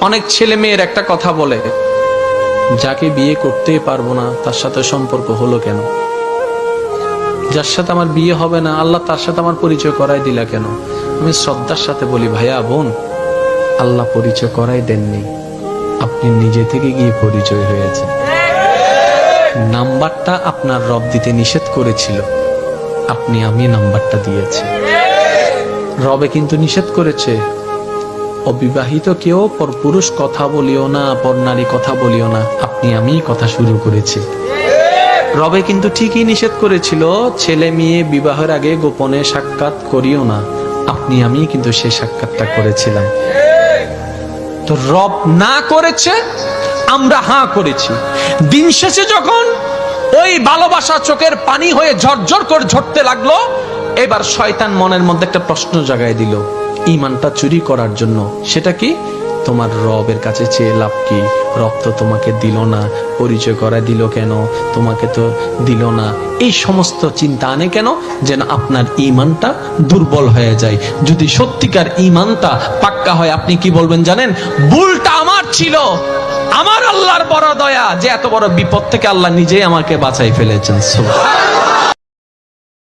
অনেক ছেলে মেয়ের একটা কথা বলে, যাকে বিয়ে করতেই পারবো না তার সাথে সম্পর্ক হলো কেন? যার সাথে আমার বিয়ে হবে না আল্লাহ তার সাথে আমার পরিচয় করাই দিলা কেন? আমি শ্রদ্ধার সাথে বলি, ভাইয়া বোন, আল্লাহ পরিচয় করাই দেননি, আপনি নিজে থেকে গিয়ে পরিচয় হয়েছে। নাম্বারটা আপনার রব দিতে নিষেধ করেছিল, আমি নাম্বারটা দিয়েছি। রবে কিন্তু নিষেধ করেছে, অবিবাহিত কেউ পরপুরুষ কথা বলিও না, পর নারী কথা বলিও না, আমি কথা শুরু করেছি। রবে কিন্তু ঠিকই নিষেধ করেছিল, ছেলে মেয়ে বিবাহের আগে গোপনে সাক্ষাৎ করিও না, আমি কিন্তু সেই সাক্ষাৎটা করেছিলাম। তো রব না করেছে, আমরা হাঁ করেছি। দিন শেষে যখন ওই ভালোবাসা চোখের পানি হয়ে ঝরঝর করে ঝরতে লাগলো, এবার শয়তান মনের মধ্যে একটা প্রশ্ন জাগায় দিল ঈমানটা চুরি করার জন্য। সেটা কি? তোমার রবের কাছে চেয়ে লাভ কি? রব তো তোমাকে দিল না, পরিচয় করায় দিল কেন? তোমাকে তো দিল না। এই সমস্ত চিন্তা আনে কেন? যেন আপনার ঈমানটা দুর্বল হয়ে যায়। যদি সত্যিকার ঈমানটা পাক্কা হয়, আপনি কি বলবেন জানেন? ভুলটা আমার ছিল, আমার আল্লাহর বড় দয়া যে এত বড় বিপদ থেকে আল্লাহ নিজেই আমাকে বাঁচাই ফেলেছেন। সুবহানাল্লাহ।